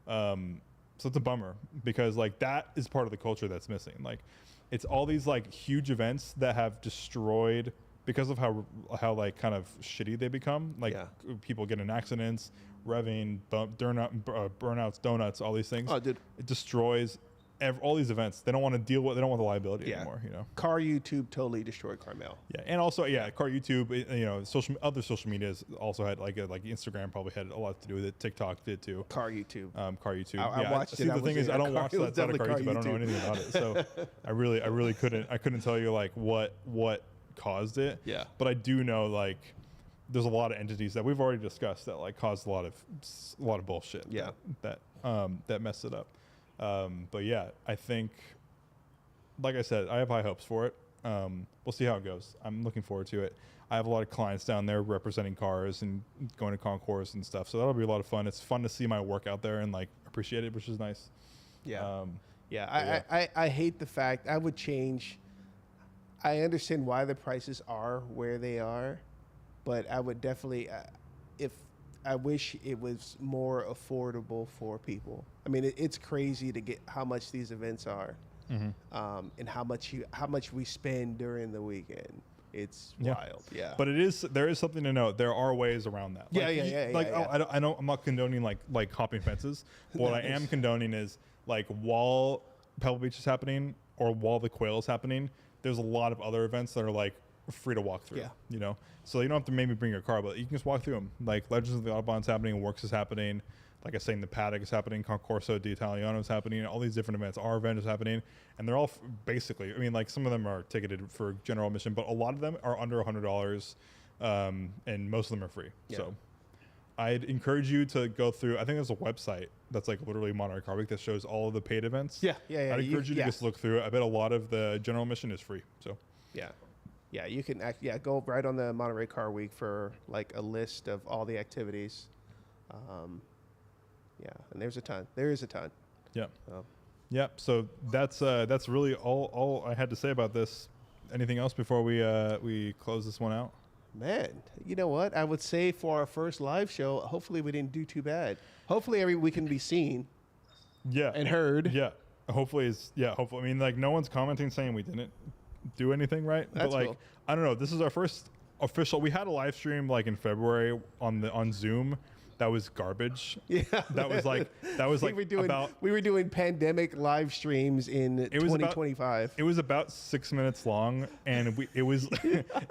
so it's a bummer because like that is part of the culture that's missing. Like, it's all these like huge events that have destroyed because of how like kind of shitty they become. Like people get in accidents, revving, burnouts, donuts, all these things. Oh, dude, it destroys all these events. They don't want to deal with. They don't want the liability anymore. You know, Car YouTube totally destroyed Carmel. Yeah, and also Car YouTube. You know, other social medias also had like Instagram probably had a lot to do with it. TikTok did too. Car YouTube. Car YouTube. I watched it. See, the thing is, I don't watch that side of Car YouTube. I don't know anything about it, so I really couldn't tell you like what caused it. Yeah, but I do know like there's a lot of entities that we've already discussed that like caused a lot of bullshit. Yeah, that messed it up. But yeah, I think, like I said, I have high hopes for it. We'll see how it goes. I'm looking forward to it. I have a lot of clients down there representing cars and going to concours and stuff, so that'll be a lot of fun. It's fun to see my work out there and like appreciate it, which is nice. Yeah. I hate the fact I would change. I understand why the prices are where they are, but I would definitely, I wish it was more affordable for people. I mean, it's crazy to get how much these events are, and how much we spend during the weekend. It's wild. Yeah. But there is something to note. There are ways around that. I'm not condoning like hopping fences. But what I am condoning is like while Pebble Beach is happening or while the Quail is happening, there's a lot of other events that are like free to walk through. Yeah. You know, so you don't have to maybe bring your car, but you can just walk through them. Like Legends of the Autobahn's happening, Works is happening. Like I was saying, the Paddock is happening, Concorso di Italiano is happening. All these different events, our event is happening, and they're all basically. I mean, like some of them are ticketed for general admission, but a lot of them are under $100, and most of them are free. Yeah. So I'd encourage you to go through. I think there's a website that's like literally Monterey Car Week that shows all of the paid events. Yeah. I'd encourage you to just look through it. I bet a lot of the general admission is free. So yeah, you can go right on the Monterey Car Week for like a list of all the activities. And there's a ton. There is a ton. Yeah. So that's really all I had to say about this. Anything else before we close this one out? Man, you know what? I would say for our first live show, hopefully we didn't do too bad. Hopefully we can be seen. Yeah. And heard. Yeah. Hopefully. I mean, like no one's commenting saying we didn't do anything right. That's but like cool. I don't know. This is our first official. We had a live stream like in February on Zoom. That was garbage. Yeah, that was like we were doing pandemic live streams in 2025. It was about 6 minutes long, and it was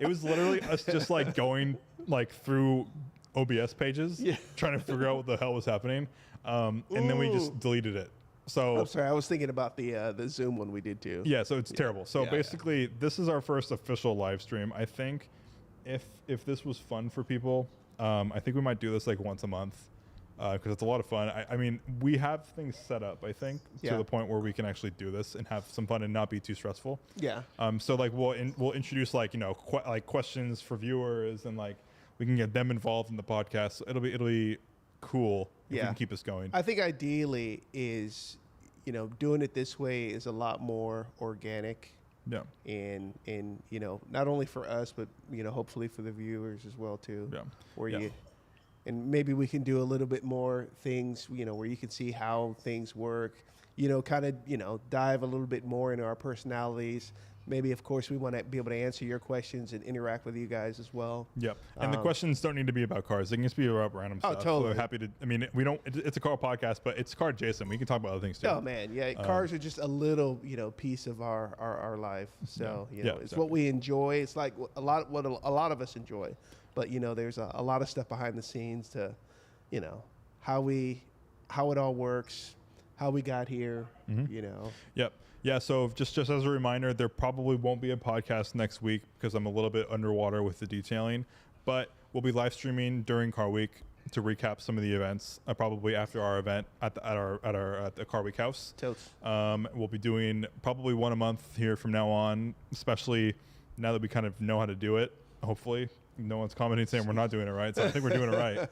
literally us just like going like through OBS pages, trying to figure out what the hell was happening, and then we just deleted it. So I'm sorry, I was thinking about the Zoom one we did too. Yeah, so it's terrible. So basically, this is our first official live stream. I think if this was fun for people. I think we might do this like once a month because it's a lot of fun. I mean, we have things set up, I think, to the point where we can actually do this and have some fun and not be too stressful. Yeah. So like we'll introduce like like questions for viewers and like we can get them involved in the podcast. So it'll be cool if we can keep us going. I think ideally is doing it this way is a lot more organic. Yeah. And not only for us, but hopefully for the viewers as well too. Yeah. Where and maybe we can do a little bit more things, where you can see how things work, kind of, dive a little bit more into our personalities, maybe, of course, we want to be able to answer your questions and interact with you guys as well. Yep. And the questions don't need to be about cars. They can just be about random stuff. Oh, totally. So happy to, I mean, it's a car podcast, but it's car adjacent. We can talk about other things too. Oh man, yeah, cars are just a little, piece of our life. So, it's what we enjoy. It's like what a lot of us enjoy. But, there's a lot of stuff behind the scenes to, how it all works, how we got here, Yep. Yeah, so just as a reminder, there probably won't be a podcast next week because I'm a little bit underwater with the detailing, but we'll be live streaming during Car Week to recap some of the events, probably after our event at the Car Week house. Totes. We'll be doing probably one a month here from now on, especially now that we kind of know how to do it. Hopefully, no one's commenting saying we're not doing it right, so I think we're doing it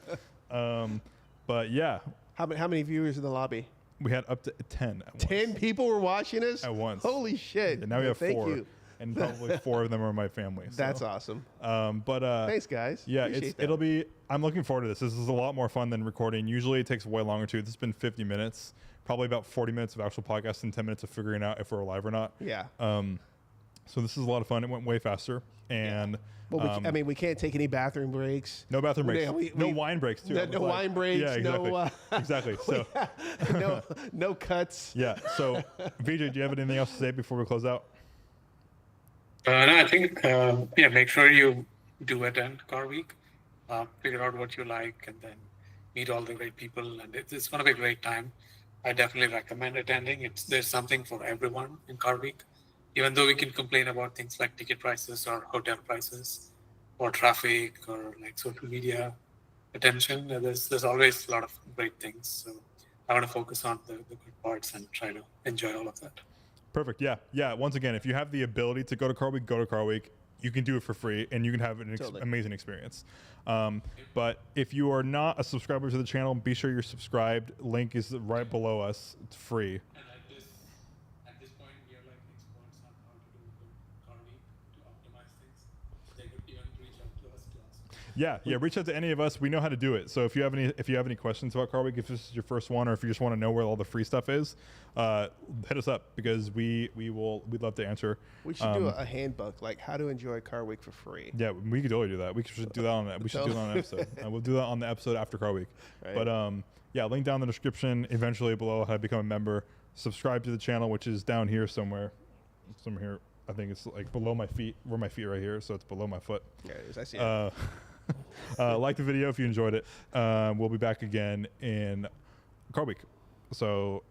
right. But yeah. How many viewers in the lobby? We had up to 10 at 10 once. People were watching us? At once. Holy shit. And now we have Thank 4. you. And probably 4 of them are my family. So. That's awesome. But thanks, guys. Yeah, Appreciate that. I'm looking forward to this. This is a lot more fun than recording. Usually it takes way longer too. This has been 50 minutes, probably about 40 minutes of actual podcast and 10 minutes of figuring out if we're live or not. Yeah. So this is a lot of fun. It went way faster. And well, we can't take any bathroom breaks. No bathroom breaks. No wine breaks too. No wine breaks. Yeah, exactly. Exactly. So no cuts. Yeah. So VJ, do you have anything else to say before we close out? No, I think make sure you do attend Car Week, figure out what you like, and then meet all the great people. And it's going to be a great time. I definitely recommend attending. There's something for everyone in Car Week. Even though we can complain about things like ticket prices or hotel prices or traffic or like social media attention, there's always a lot of great things. So I want to focus on the good parts and try to enjoy all of that. Perfect. Yeah. Yeah. Once again, if you have the ability to go to Car Week, go to Car Week. You can do it for free and you can have an amazing experience. But if you are not a subscriber to the channel, be sure you're subscribed. Link is right below us. It's free. At this point, we are like experts on how to do the Car Week to optimize things. They could even reach out to us. Yeah. Reach out to any of us. We know how to do it. So if you have any questions about Car Week, if this is your first one, or if you just want to know where all the free stuff is, hit us up because we'd love to answer. We should do a handbook, like how to enjoy Car Week for free. Yeah, we could totally do that. We should do that on that. We should do that on an episode. We'll do that on the episode after Car Week. Right. But yeah, link down in the description. Eventually below how to become a member. Subscribe to the channel, which is down here somewhere. Somewhere here. I think it's like below my feet. Where my feet right here, so it's below my foot. There it is. I see it. Like the video if you enjoyed it. We'll be back again in Car Week. So